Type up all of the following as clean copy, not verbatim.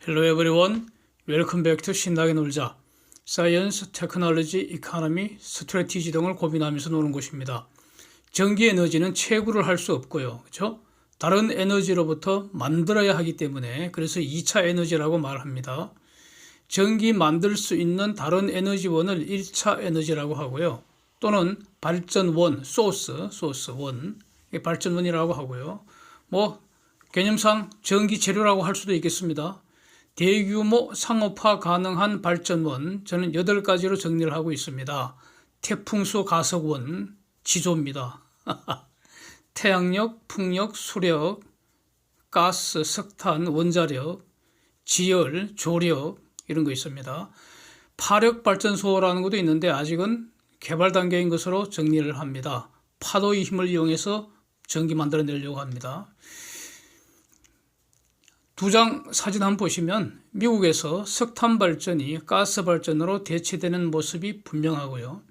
Hello everyone. Welcome back to 신나게 놀자. 사이언스, 테크놀로지, 이코노미, 스트래티지 등을 고민하면서 노는 곳입니다. 전기 에너지는 채굴을 할 수 없고요. 그렇죠? 다른 에너지로부터 만들어야 하기 때문에 그래서 2차 에너지라고 말합니다. 전기 만들 수 있는 다른 에너지원을 1차 에너지라고 하고요. 또는 발전원, 소스원, 발전원이라고 하고요. 개념상 전기 재료라고 할 수도 있겠습니다. 대규모 상업화 가능한 발전원, 저는 8가지로 정리를 하고 있습니다. 태풍수 가석원, 지조입니다. 태양력, 풍력, 수력, 가스, 석탄, 원자력, 지열, 조력 이런 거 있습니다. 파력발전소라는 것도 있는데 아직은 개발 단계인 것으로 정리를 합니다. 파도의 힘을 이용해서 전기 만들어내려고 합니다. 두 장 사진 한번 보시면 미국에서 석탄 발전이 가스 발전으로 대체되는 모습이 분명하고요.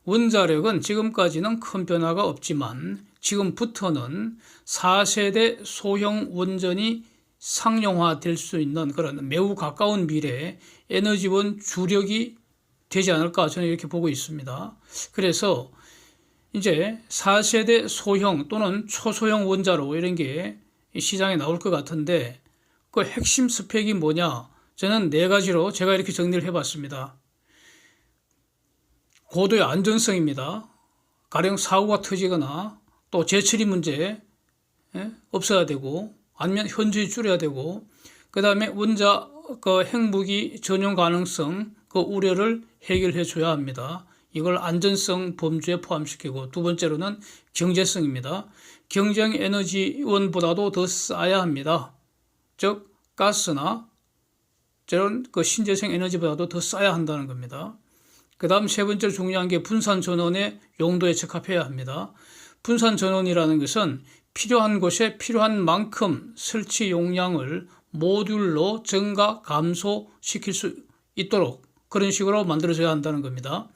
원자력은 지금까지는 큰 변화가 없지만 지금부터는 4세대 소형 원전이 상용화될 수 있는 그런 매우 가까운 미래에 에너지원 주력이 되지 않을까 저는 이렇게 보고 있습니다. 그래서 이제 4세대 소형 또는 초소형 원자로 이런 게 시장에 나올 것 같은데 그 핵심 스펙이 뭐냐? 저는 4가지로 제가 이렇게 정리를 해봤습니다. 고도의 안전성입니다. 가령 사고가 터지거나 또 재처리 문제 없어야 되고 아니면 현저히 줄여야 되고 그 다음에 핵무기 전용 가능성 그 우려를 해결해 줘야 합니다. 이걸 안전성 범주에 포함시키고 두 번째로는 경제성입니다. 경쟁 에너지원보다도 더 싸야 합니다. 즉 가스나 저런 신재생 에너지보다도 더 싸야 한다는 겁니다. 그 다음 세 번째로 중요한 게 분산 전원의 용도에 적합해야 합니다. 분산 전원이라는 것은 필요한 곳에 필요한 만큼 설치 용량을 모듈로 증가 감소시킬 수 있도록 그런 식으로 만들어져야 한다는 겁니다.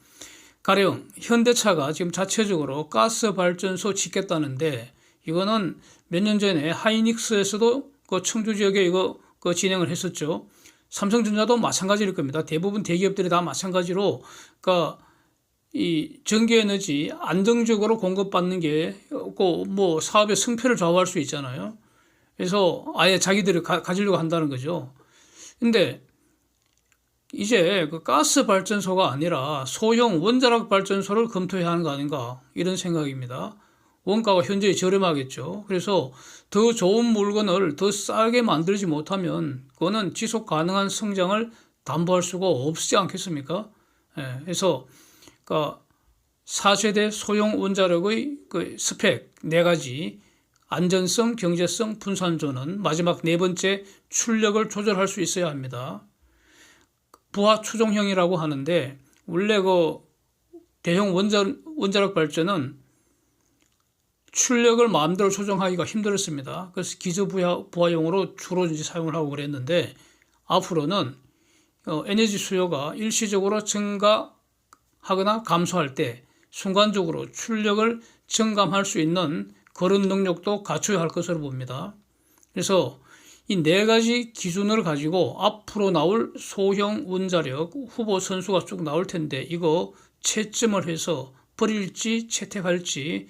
가령 현대차가 지금 자체적으로 가스 발전소 짓겠다는데 이거는 몇 년 전에 하이닉스에서도 청주 지역에 이거 진행을 했었죠. 삼성전자도 마찬가지일 겁니다. 대부분 대기업들이 다 마찬가지로 이 전기에너지 안정적으로 공급받는 게 사업의 승패를 좌우할 수 있잖아요. 그래서 아예 자기들이 가지려고 한다는 거죠. 근데 이제 가스 발전소가 아니라 소형 원자력 발전소를 검토해야 하는 거 아닌가 이런 생각입니다. 원가가 현저히 저렴하겠죠. 그래서 더 좋은 물건을 더 싸게 만들지 못하면 그거는 지속 가능한 성장을 담보할 수가 없지 않겠습니까? 그래서 4세대 소형 원자력의 스펙 4가지 안전성, 경제성, 분산전원 마지막 4번째 출력을 조절할 수 있어야 합니다. 부하 추종형이라고 하는데 원래 대형 원자력 발전은 출력을 마음대로 조정하기가 힘들었습니다. 그래서 기저부하용으로 주로 이제 사용을 하고 그랬는데 앞으로는 에너지 수요가 일시적으로 증가하거나 감소할 때 순간적으로 출력을 증감할 수 있는 그런 능력도 갖춰야 할 것으로 봅니다. 그래서 이 4가지 기준을 가지고 앞으로 나올 소형 원자력 후보 선수가 쭉 나올 텐데 이거 채점을 해서 버릴지 채택할지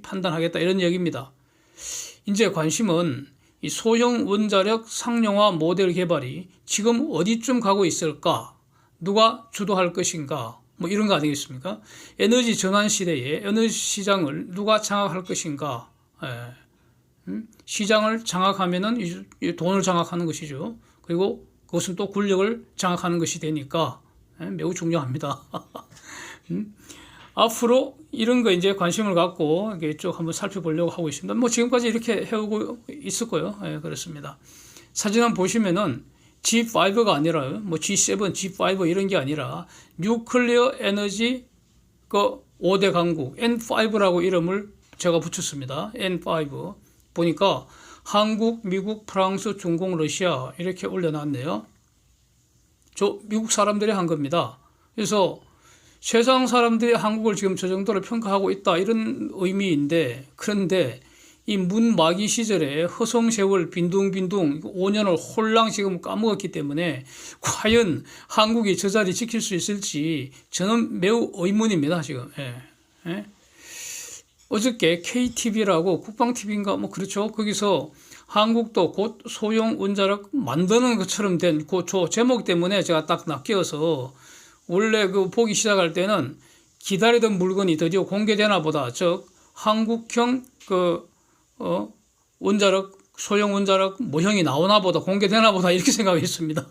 판단하겠다 이런 얘기입니다. 이제 관심은 이 소형 원자력 상용화 모델 개발이 지금 어디쯤 가고 있을까? 누가 주도할 것인가? 이런 거 아니겠습니까? 에너지 전환 시대에 에너지 시장을 누가 장악할 것인가? 시장을 장악하면은 돈을 장악하는 것이죠. 그리고 그것은 또 권력을 장악하는 것이 되니까 매우 중요합니다. 앞으로 이런 거 이제 관심을 갖고 쭉 한번 살펴보려고 하고 있습니다. 지금까지 이렇게 해오고 있었고요. 그렇습니다. 사진 한번 보시면은 G5가 아니라 G7, G5 이런 게 아니라 뉴클리어 에너지 5대 강국 N5라고 이름을 제가 붙였습니다. N5 보니까 한국, 미국, 프랑스, 중국, 러시아 이렇게 올려놨네요. 미국 사람들이 한 겁니다. 그래서 세상 사람들이 한국을 지금 저 정도로 평가하고 있다 이런 의미인데 그런데 이 문마기 시절에 허송세월 빈둥빈둥 5년을 홀랑 지금 까먹었기 때문에 과연 한국이 저 자리 지킬 수 있을지 저는 매우 의문입니다, 지금. 예. 예. 어저께 KTV라고 국방TV인가 뭐 그렇죠. 거기서 한국도 곧 소형 원자력 만드는 것처럼 된 그 제목 때문에 제가 딱 낚여서 원래 그 보기 시작할 때는 기다리던 물건이 드디어 공개되나 보다. 즉 한국형 원자력 소형 원자력 모형이 나오나 보다, 공개되나 보다 이렇게 생각했습니다.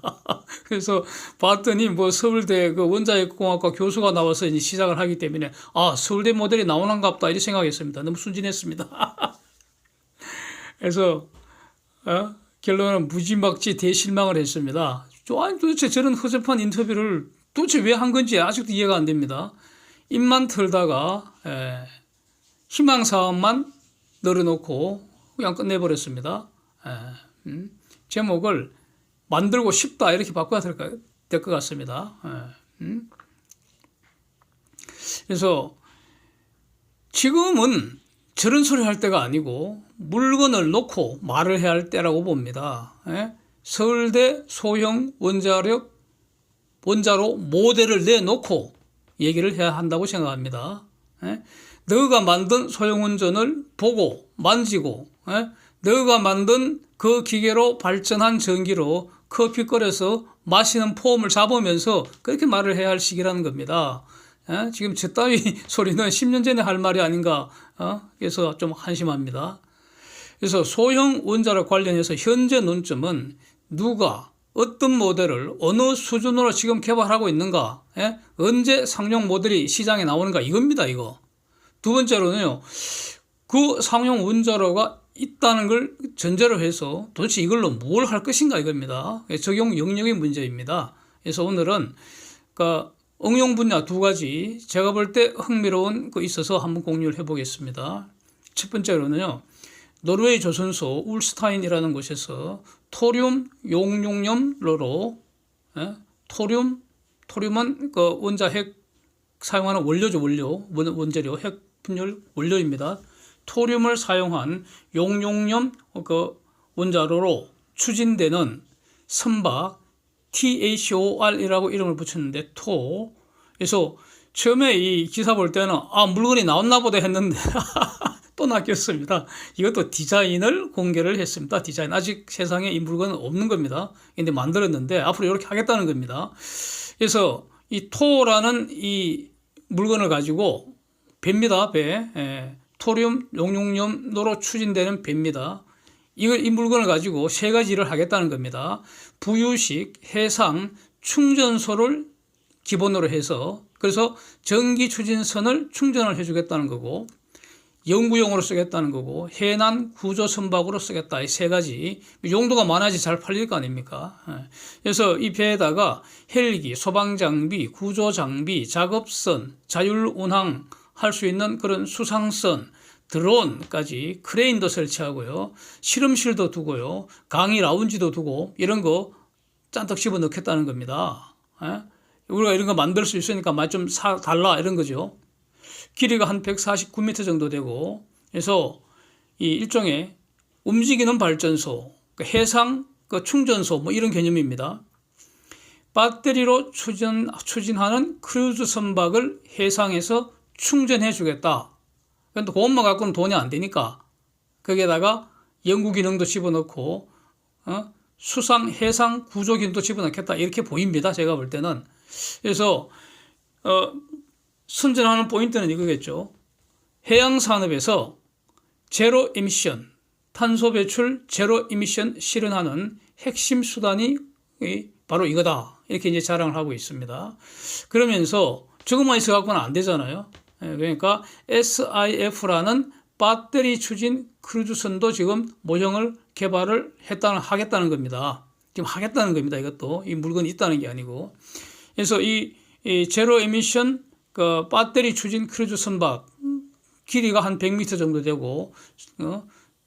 그래서 봤더니 뭐 서울대 그 원자력공학과 교수가 나와서 이제 시작을 하기 때문에 아, 서울대 모델이 나오는가 보다 이렇게 생각했습니다. 너무 순진했습니다. 그래서 결론은 무지막지 대실망을 했습니다. 아니 도대체 저런 허접한 인터뷰를 도대체 왜 한 건지 아직도 이해가 안 됩니다. 입만 털다가 희망사항만 늘어놓고 그냥 끝내버렸습니다. 제목을 만들고 싶다 이렇게 바꿔야 될 것 같습니다. 그래서 지금은 저런 소리 할 때가 아니고 물건을 놓고 말을 해야 할 때라고 봅니다. 서울대 소형 원자로 모델을 내놓고 얘기를 해야 한다고 생각합니다. 너가 만든 소형원전을 보고 만지고 너가 만든 그 기계로 발전한 전기로 커피 끓여서 마시는 폼을 잡으면서 그렇게 말을 해야 할 시기라는 겁니다. 지금 저 따위 소리는 10년 전에 할 말이 아닌가. 그래서 좀 한심합니다. 그래서 소형 원자력 관련해서 현재 논점은 누가 어떤 모델을 어느 수준으로 지금 개발하고 있는가, 언제 상용 모델이 시장에 나오는가 이겁니다. 이거. 두 번째로는요, 그 상용 원자로가 있다는 걸 전제로 해서 도대체 이걸로 뭘 할 것인가 이겁니다. 적용 영역의 문제입니다. 그래서 오늘은 응용 분야 두 가지 제가 볼 때 흥미로운 거 있어서 한번 공유를 해보겠습니다. 첫 번째로는요, 노르웨이 조선소 울스타인이라는 곳에서 토륨 용융염로로 토륨은 그 원자핵 사용하는 원료죠. 원재료, 핵 분열 원료입니다. 토륨을 사용한 용융염 원자로로 추진되는 선박 TACOR이라고 이름을 붙였는데 그래서 처음에 이 기사 볼 때는 물건이 나왔나 보다 했는데 또 낚였습니다. 이것도 디자인을 공개를 했습니다. 디자인. 아직 세상에 이 물건은 없는 겁니다. 근데 만들었는데 앞으로 이렇게 하겠다는 겁니다. 그래서 이 토라는 이 물건을 가지고 배입니다. 배. 토륨 용융염로로 추진되는 배입니다. 이 물건을 가지고 세 가지 일을 하겠다는 겁니다. 부유식, 해상, 충전소를 기본으로 해서 그래서 전기 추진선을 충전을 해주겠다는 거고 연구용으로 쓰겠다는 거고 해난 구조 선박으로 쓰겠다. 이 세 가지 용도가 많아지 잘 팔릴 거 아닙니까? 그래서 이 배에다가 헬기, 소방장비, 구조장비, 작업선, 자율운항 할 수 있는 그런 수상선, 드론까지 크레인도 설치하고요. 실험실도 두고요. 강의 라운지도 두고 이런 거 짠떡 집어 넣겠다는 겁니다. 우리가 이런 거 만들 수 있으니까 말 좀 사달라 이런 거죠. 길이가 한 149m 정도 되고 그래서 이 일종의 움직이는 발전소, 해상 충전소 뭐 이런 개념입니다. 배터리로 추진하는 크루즈 선박을 해상에서 충전해 주겠다. 그런데 그것만 갖고는 돈이 안 되니까 거기에다가 연구 기능도 집어넣고 수상 해상 구조 기능도 집어넣겠다 이렇게 보입니다. 제가 볼 때는. 그래서 선전하는 포인트는 이거겠죠. 해양 산업에서 제로 에미션, 탄소 배출 제로 에미션 실현하는 핵심 수단이 바로 이거다. 이렇게 이제 자랑을 하고 있습니다. 그러면서 저것만 있어 갖고는 안 되잖아요. 그러니까 SIF라는 배터리 추진 크루즈선도 지금 모형을 개발을 하겠다는 겁니다. 지금 하겠다는 겁니다. 이것도 이 물건이 있다는 게 아니고. 그래서 이 제로 에미션 배터리 추진 크루즈 선박 길이가 한 100m 정도 되고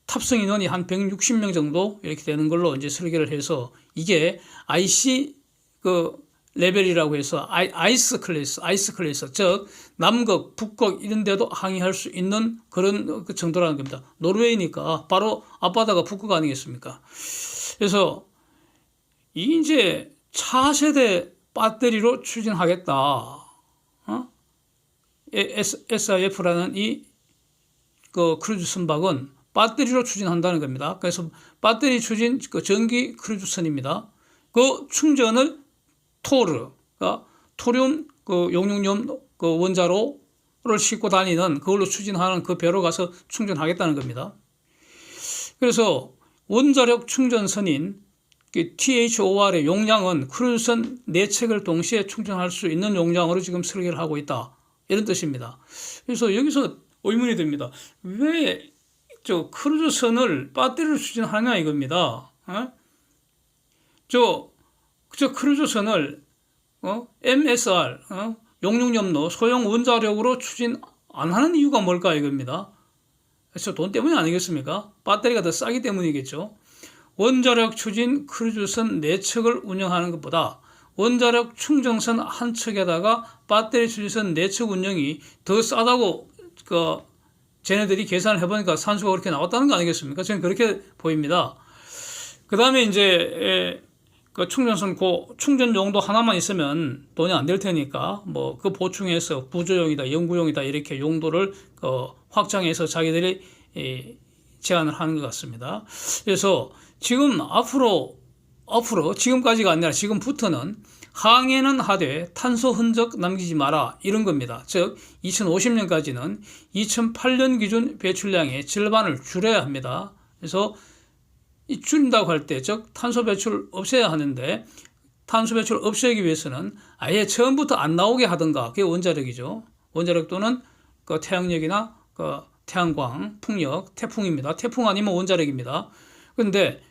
탑승 인원이 한 160명 정도 이렇게 되는 걸로 이제 설계를 해서 이게 IC 레벨이라고 해서 아이스 클래스, 즉 남극, 북극 이런 데도 항해할 수 있는 그런 그 정도라는 겁니다. 노르웨이니까 바로 앞바다가 북극 아니겠습니까? 그래서 이제 차세대 배터리로 추진하겠다. SIF라는 그 크루즈 선박은 배터리로 추진한다는 겁니다. 그래서 배터리 추진 그 전기 크루즈선입니다. 그 충전을 토륨 그 용융염 그 원자로를 싣고 다니는 그걸로 추진하는 그 배로 가서 충전하겠다는 겁니다. 그래서 원자력 충전선인 THOR의 용량은 크루즈선 4척을 동시에 충전할 수 있는 용량으로 지금 설계를 하고 있다. 이런 뜻입니다. 그래서 여기서 의문이 듭니다. 왜 저 크루즈선을 배터리로 추진하냐 이겁니다. 저 크루즈선을 MSR 용융염로 소형 원자력으로 추진 안 하는 이유가 뭘까 이겁니다. 그래서 돈 때문이 아니겠습니까? 배터리가 더 싸기 때문이겠죠. 원자력 추진 크루즈선 4척을 운영하는 것보다 원자력 충전선 한 척에다가 배터리 추진선 4척 운영이 더 싸다고 쟤네들이 계산을 해보니까 산수가 그렇게 나왔다는 거 아니겠습니까? 저는 그렇게 보입니다. 그 다음에 이제 그 충전선 충전 용도 하나만 있으면 돈이 안 될 테니까 뭐 그 보충해서 구조용이다, 연구용이다 이렇게 용도를 확장해서 자기들이 제안을 하는 것 같습니다. 그래서 지금 앞으로 지금까지가 아니라 지금부터는 항해는 하되 탄소 흔적 남기지 마라 이런 겁니다. 즉 2050년까지는 2008년 기준 배출량의 절반을 줄여야 합니다. 그래서 이 줄인다고 할 때 즉 탄소 배출 없애야 하는데 탄소 배출 없애기 위해서는 아예 처음부터 안 나오게 하든가 그게 원자력이죠. 원자력 또는 그 태양력이나 그 태양광, 풍력, 태풍입니다. 태풍 아니면 원자력입니다. 그런데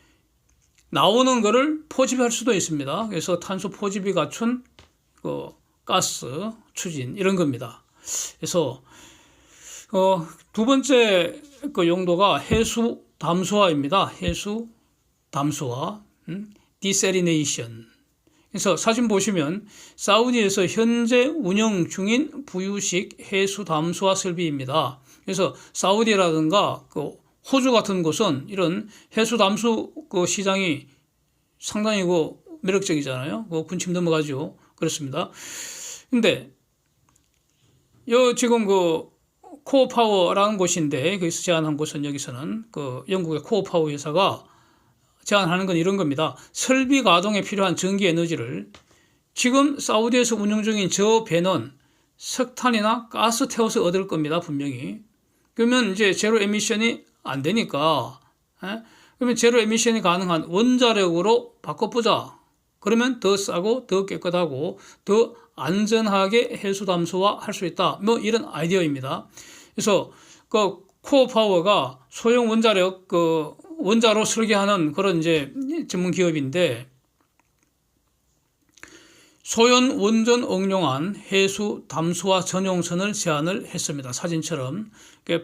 나오는 거를 포집할 수도 있습니다. 그래서 탄소 포집이 갖춘 그 가스 추진 이런 겁니다. 그래서 두 번째 그 용도가 해수 담수화입니다. 해수 담수화, desalination. 그래서 사진 보시면 사우디에서 현재 운영 중인 부유식 해수 담수화 설비입니다. 그래서 사우디라든가 그 호주 같은 곳은 이런 해수 담수 그 시장이 상당히 매력적이잖아요. 군침 넘어가죠. 그렇습니다. 근데 지금 코어파워라는 곳인데 거기서 제안한 곳은 여기서는 영국의 코어파워 회사가 제안하는 건 이런 겁니다. 설비 가동에 필요한 전기 에너지를 지금 사우디에서 운영 중인 저 배는 석탄이나 가스 태워서 얻을 겁니다. 분명히. 그러면 이제 제로 에미션이 안 되니까 그러면 제로 에미션이 가능한 원자력으로 바꿔보자. 그러면 더 싸고 더 깨끗하고 더 안전하게 해수 담수화 할 수 있다. 뭐 이런 아이디어입니다. 그래서 코어파워가 소형 원자력 원자로 설계하는 그런 이제 전문 기업인데 소형 원전 응용한 해수 담수화 전용선을 제안을 했습니다. 사진처럼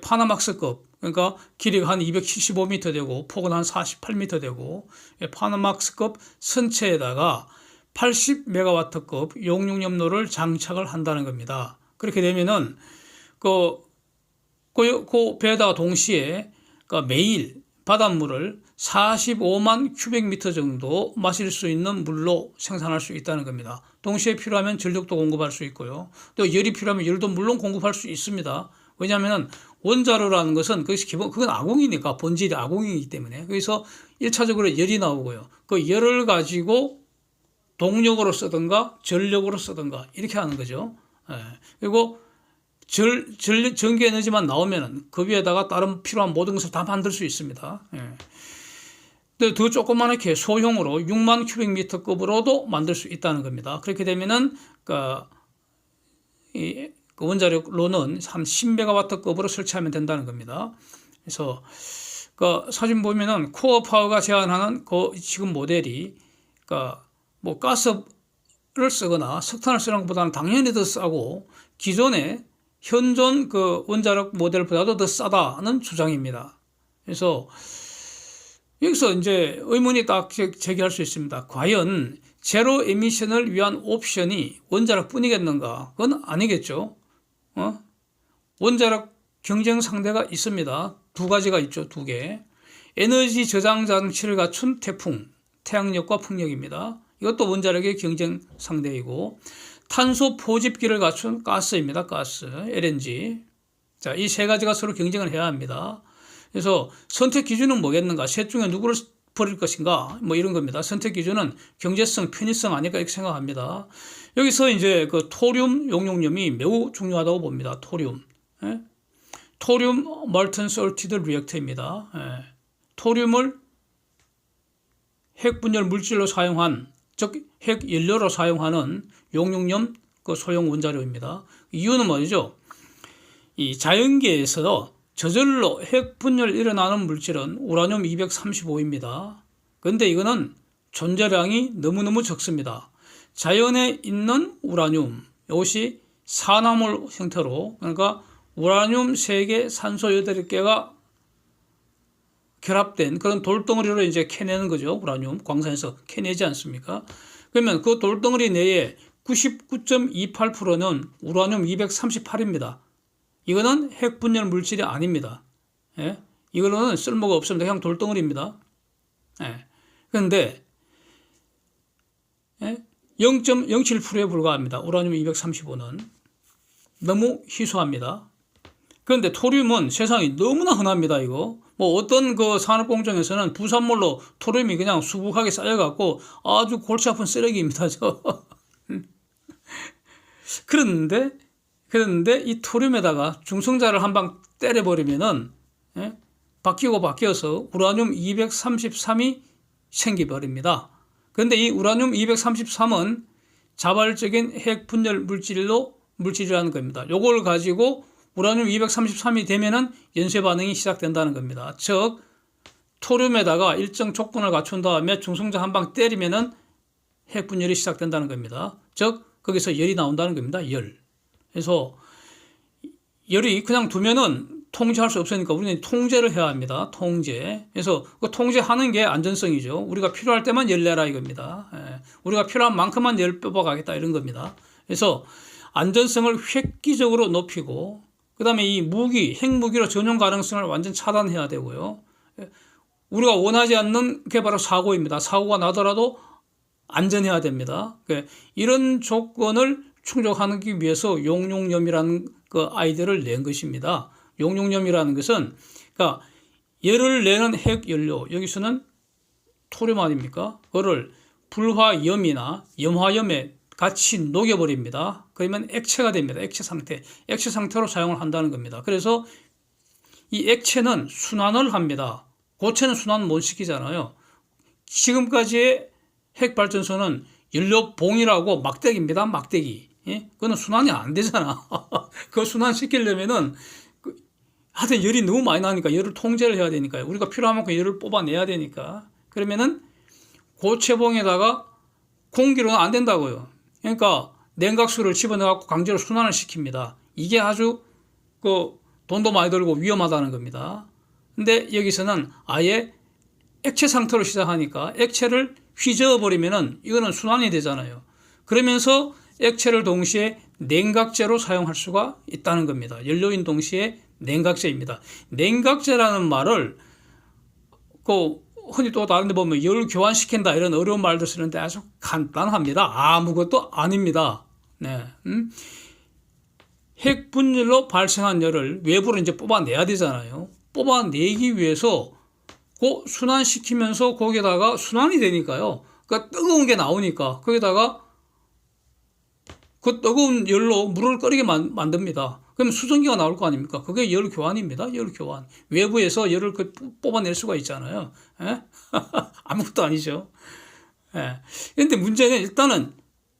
파나막스급 그러니까 길이가 한 275m 되고 폭은 한 48m 되고 파나막스급 선체에다가 80메가와트급 용융염로를 장착을 한다는 겁니다. 그렇게 되면은 그 배에다가 동시에 매일 바닷물을 45만 큐빅미터 정도 마실 수 있는 물로 생산할 수 있다는 겁니다. 동시에 필요하면 전력도 공급할 수 있고요. 또 열이 필요하면 열도 물론 공급할 수 있습니다. 왜냐하면 원자로라는 것은 그건 아궁이니까 본질이 아궁이기 때문에 그래서 1차적으로 열이 나오고요. 그 열을 가지고 동력으로 쓰든가 전력으로 쓰든가 이렇게 하는 거죠. 그리고 전기 에너지만 나오면 그 위에다가 다른 필요한 모든 것을 다 만들 수 있습니다. 근데 더 조그맣게 소형으로 6만 큐빅미터급으로도 만들 수 있다는 겁니다. 그렇게 되면은 그 원자력로는 한 10메가와트급으로 설치하면 된다는 겁니다. 그래서 사진 보면은 코어파워가 제안하는 지금 모델이 가스를 쓰거나 석탄을 쓰는 것보다는 당연히 더 싸고 기존의 현존 원자력 모델보다도 더 싸다는 주장입니다. 그래서 여기서 이제 의문이 딱 제기할 수 있습니다. 과연 제로 에미션을 위한 옵션이 원자력 뿐이겠는가? 그건 아니겠죠. 원자력 경쟁 상대가 있습니다. 두 가지가 있죠. 두 개. 에너지 저장 장치를 갖춘 태풍, 태양력과 풍력입니다. 이것도 원자력의 경쟁 상대이고, 탄소 포집기를 갖춘 가스입니다. 가스, LNG. 자, 이 세 가지가 서로 경쟁을 해야 합니다. 그래서 선택 기준은 뭐겠는가? 셋 중에 누구를 버릴 것인가? 뭐 이런 겁니다. 선택 기준은 경제성, 편의성 아닐까 이렇게 생각합니다. 여기서 이제 그 토륨 용융염이 매우 중요하다고 봅니다. 토륨. 예? 토륨 molten salted reactor입니다. 예. 토륨을 핵 분열 물질로 사용한, 즉 핵 연료로 사용하는 용융염 그 소형 원자료입니다. 이유는 뭐죠? 이 자연계에서 저절로 핵 분열 일어나는 물질은 우라늄 235입니다. 그런데 이거는 존재량이 너무너무 적습니다. 자연에 있는 우라늄, 이것이 산화물 형태로, 그러니까 우라늄 3개, 산소 8개가 결합된 그런 돌덩어리로 이제 캐내는 거죠. 우라늄, 광산에서 캐내지 않습니까? 그러면 그 돌덩어리 내에 99.28%는 우라늄 238입니다. 이거는 핵 분열 물질이 아닙니다. 예? 이거는 쓸모가 없습니다. 그냥 돌덩어리입니다. 예. 그런데 0.07%에 불과합니다. 우라늄 235는 너무 희소합니다. 그런데 토륨은 세상에 너무나 흔합니다. 이거 뭐 어떤 그 산업공정에서는 부산물로 토륨이 그냥 수북하게 쌓여갖고 아주 골치 아픈 쓰레기입니다. 그런데 이 토륨에다가 중성자를 한 방 때려버리면은 바뀌어서 우라늄 233이 생겨버립니다. 그런데 이 우라늄 233은 자발적인 핵 분열 물질이라는 겁니다. 요걸 가지고 우라늄 233이 되면은 연쇄 반응이 시작된다는 겁니다. 즉 토륨에다가 일정 조건을 갖춘 다음에 중성자 한 방 때리면은 핵 분열이 시작된다는 겁니다. 즉 거기서 열이 나온다는 겁니다. 열. 그래서 열이 그냥 두면은 통제할 수 없으니까 우리는 통제를 해야 합니다. 통제. 그래서 그 통제하는 게 안전성이죠. 우리가 필요할 때만 열 내라 이겁니다. 우리가 필요한 만큼만 열 뽑아가겠다 이런 겁니다. 그래서 안전성을 획기적으로 높이고 그 다음에 이 핵무기로 전용 가능성을 완전 차단해야 되고요. 우리가 원하지 않는 게 바로 사고입니다. 사고가 나더라도 안전해야 됩니다. 이런 조건을 충족하기 위해서 용융염이라는 그 아이디어를 낸 것입니다. 용융염이라는 것은 그러니까 열을 내는 핵연료, 여기서는 토륨 아닙니까? 그거를 불화염이나 염화염에 같이 녹여버립니다. 그러면 액체가 됩니다. 액체 상태로 사용을 한다는 겁니다. 그래서 이 액체는 순환을 합니다. 고체는 순환 못 시키잖아요. 지금까지의 핵발전소는 연료봉이라고 막대기입니다. 막대기. 그거는 순환이 안 되잖아. 그거 순환시키려면은 하여튼 열이 너무 많이 나니까 열을 통제를 해야 되니까요. 우리가 필요한 만큼 열을 뽑아내야 되니까. 그러면은 고체봉에다가 공기로는 안 된다고요. 그러니까 냉각수를 집어넣어갖고 강제로 순환을 시킵니다. 이게 아주 돈도 많이 들고 위험하다는 겁니다. 근데 여기서는 아예 액체 상태로 시작하니까 액체를 휘저어버리면은 이거는 순환이 되잖아요. 그러면서 액체를 동시에 냉각제로 사용할 수가 있다는 겁니다. 연료인 동시에 냉각제입니다. 냉각제라는 말을 흔히 또 다른 데 보면 열 교환시킨다 이런 어려운 말도 쓰는데 아주 간단합니다. 아무것도 아닙니다. 네. 핵 분열로 발생한 열을 외부로 이제 뽑아내야 되잖아요. 뽑아내기 위해서 순환시키면서 거기다가 순환이 되니까요. 그러니까 뜨거운 게 나오니까 거기다가 그 뜨거운 열로 물을 끓이게 만듭니다. 그럼 수증기가 나올 거 아닙니까? 그게 열 교환입니다. 열 교환. 외부에서 열을 뽑아낼 수가 있잖아요. 아무것도 아니죠. 그런데 문제는 일단은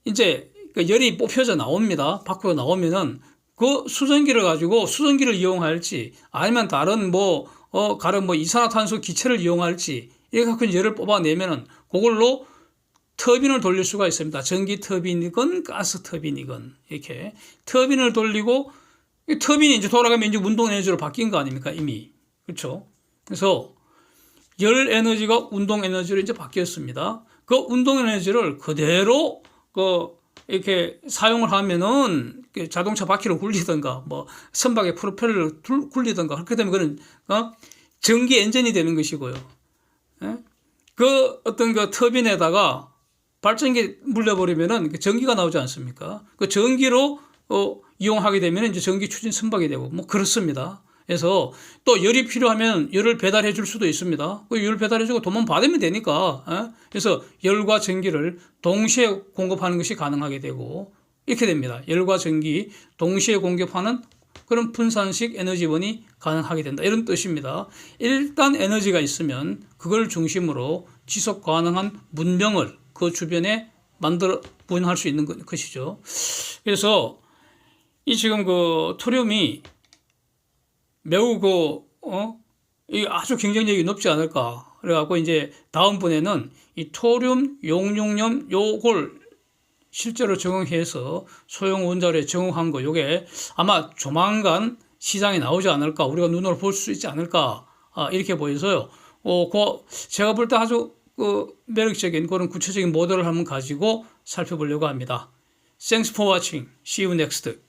이제 열이 뽑혀져 나옵니다. 밖으로 나오면은 그 수증기를 가지고 수증기를 이용할지 아니면 다른 이산화탄소 기체를 이용할지 이렇게 갖고 열을 뽑아내면은 그걸로 터빈을 돌릴 수가 있습니다. 전기 터빈이건 가스 터빈이건 이렇게 터빈을 돌리고 터빈이 이제 돌아가면 이제 운동 에너지로 바뀐 거 아닙니까? 이미. 그렇죠? 그래서 열 에너지가 운동 에너지로 이제 바뀌었습니다. 그 운동 에너지를 그대로 이렇게 사용을 하면은 자동차 바퀴를 굴리든가 뭐 선박의 프로펠러를 굴리든가 그렇게 되면 그는 전기 엔진이 되는 것이고요. 예? 그 어떤 그 터빈에다가 발전기 물려버리면은 전기가 나오지 않습니까? 그 전기로 이용하게 되면 이제 전기 추진 선박이 되고 뭐 그렇습니다. 그래서 또 열이 필요하면 열을 배달해 줄 수도 있습니다. 그 열 배달해 주고 돈만 받으면 되니까. 그래서 열과 전기를 동시에 공급하는 것이 가능하게 되고 이렇게 됩니다. 열과 전기 동시에 공급하는 그런 분산식 에너지원이 가능하게 된다. 이런 뜻입니다. 일단 에너지가 있으면 그걸 중심으로 지속 가능한 문명을 그 주변에 만들어 구현할 수 있는 것이죠. 그래서 이 지금 그 토륨이 매우 이 아주 경쟁력이 높지 않을까. 그래갖고 이제 다음번에는 이 토륨 용융염 요걸 실제로 적용해서 소형 원자로에 적용한 거 요게 아마 조만간 시장에 나오지 않을까. 우리가 눈으로 볼 수 있지 않을까. 이렇게 보여서요. 제가 볼 때 아주 매력적인 그런 구체적인 모델을 한번 가지고 살펴보려고 합니다. Thanks for watching. See you next.